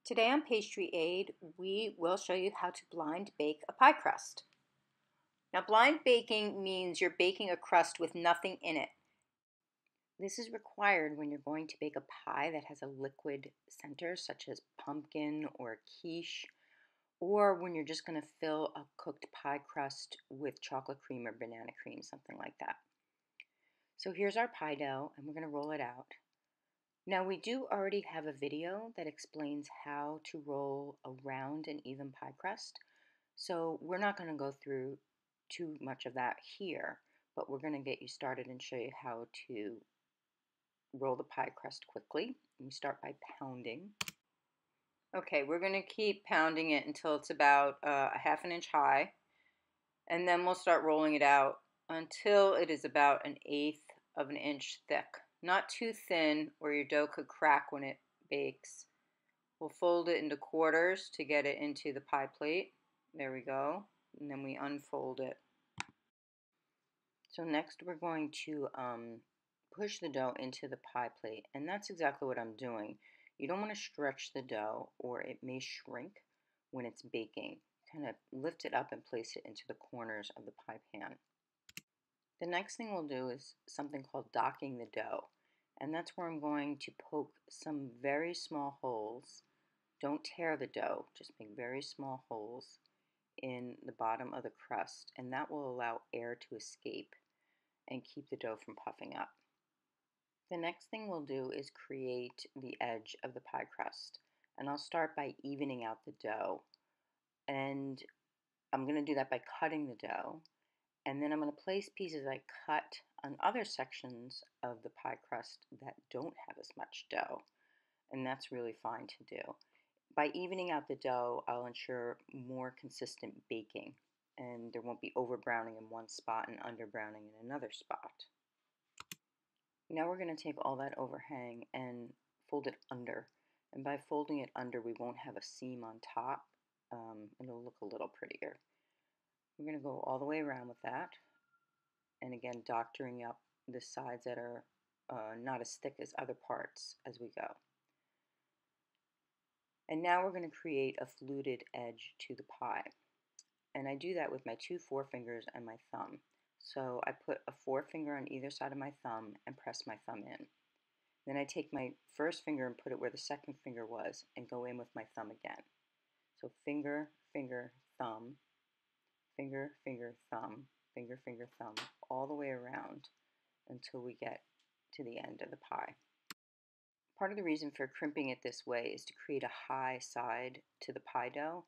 Today on Pastry Aid, we will show you how to blind bake a pie crust. Now, blind baking means you're baking a crust with nothing in it. This is required when you're going to bake a pie that has a liquid center, such as pumpkin or quiche, or when you're just going to fill a cooked pie crust with chocolate cream or banana cream, something like that. So here's our pie dough, and we're going to roll it out. Now, we do already have a video that explains how to roll a round and even pie crust, so we're not going to go through too much of that here, but we're going to get you started and show you how to roll the pie crust quickly. We start by pounding. Okay, we're going to keep pounding it until it's about a half an inch high, and then we'll start rolling it out until it is about an eighth of an inch thick. Not too thin or your dough could crack when it bakes. We'll fold it into quarters to get it into the pie plate. There we go. And then we unfold it. So next we're going to push the dough into the pie plate, and that's exactly what I'm doing. You don't want to stretch the dough or it may shrink when it's baking. Kind of lift it up and place it into the corners of the pie pan. The next thing we'll do is something called docking the dough, and that's where I'm going to poke some very small holes. Don't tear the dough, just make very small holes in the bottom of the crust, and that will allow air to escape and keep the dough from puffing up. The next thing we'll do is create the edge of the pie crust, and I'll start by evening out the dough, and I'm going to do that by cutting the dough. And then I'm going to place pieces I cut on other sections of the pie crust that don't have as much dough. And that's really fine to do. By evening out the dough, I'll ensure more consistent baking. And there won't be over browning in one spot and under browning in another spot. Now we're going to take all that overhang and fold it under. And by folding it under, we won't have a seam on top. It'll look a little prettier. We're going to go all the way around with that, and again doctoring up the sides that are not as thick as other parts as we go. And now we're going to create a fluted edge to the pie, and I do that with my two forefingers and my thumb. So I put a forefinger on either side of my thumb and press my thumb in. Then I take my first finger and put it where the second finger was and go in with my thumb again. So finger, finger, thumb, finger, finger, thumb, finger, finger, thumb, all the way around until we get to the end of the pie. Part of the reason for crimping it this way is to create a high side to the pie dough,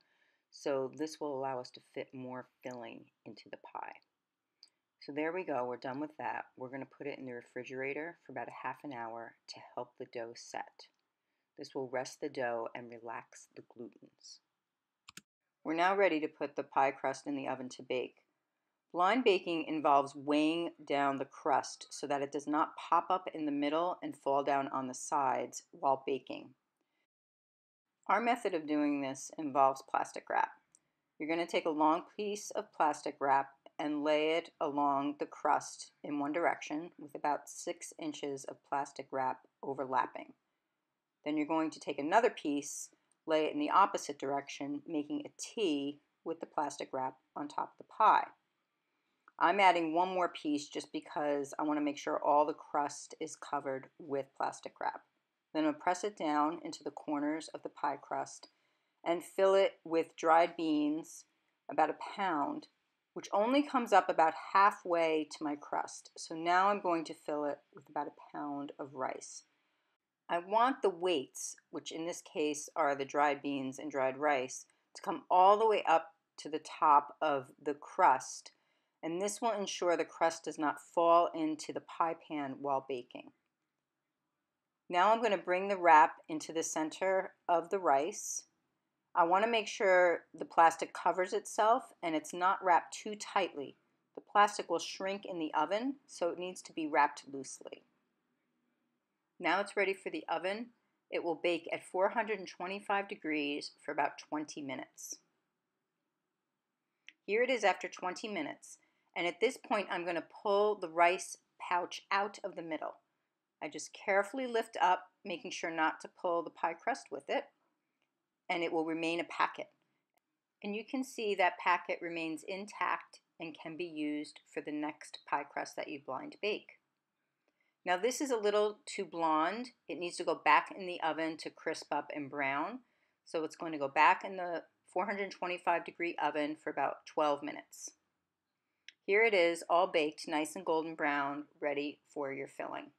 so this will allow us to fit more filling into the pie. So there we go, we're done with that. We're going to put it in the refrigerator for about a half an hour to help the dough set. This will rest the dough and relax the glutens. We're now ready to put the pie crust in the oven to bake. Blind baking involves weighing down the crust so that it does not pop up in the middle and fall down on the sides while baking. Our method of doing this involves plastic wrap. You're going to take a long piece of plastic wrap and lay it along the crust in one direction with about 6 inches of plastic wrap overlapping. Then you're going to take another piece, lay it in the opposite direction, making a T with the plastic wrap on top of the pie. I'm adding one more piece just because I want to make sure all the crust is covered with plastic wrap. Then I'll press it down into the corners of the pie crust and fill it with dried beans, about a pound, which only comes up about halfway to my crust. So now I'm going to fill it with about a pound of rice. I want the weights, which in this case are the dried beans and dried rice, to come all the way up to the top of the crust, and this will ensure the crust does not fall into the pie pan while baking. Now I'm going to bring the wrap into the center of the rice. I want to make sure the plastic covers itself and it's not wrapped too tightly. The plastic will shrink in the oven, so it needs to be wrapped loosely. Now it's ready for the oven. It will bake at 425 degrees for about 20 minutes. Here it is after 20 minutes, and at this point I'm going to pull the rice pouch out of the middle. I just carefully lift up, making sure not to pull the pie crust with it. and it will remain a packet. And you can see that packet remains intact and can be used for the next pie crust that you blind bake. Now this is a little too blonde. It needs to go back in the oven to crisp up and brown. So it's going to go back in the 425-degree oven for about 12 minutes. Here it is, all baked, nice and golden brown, ready for your filling.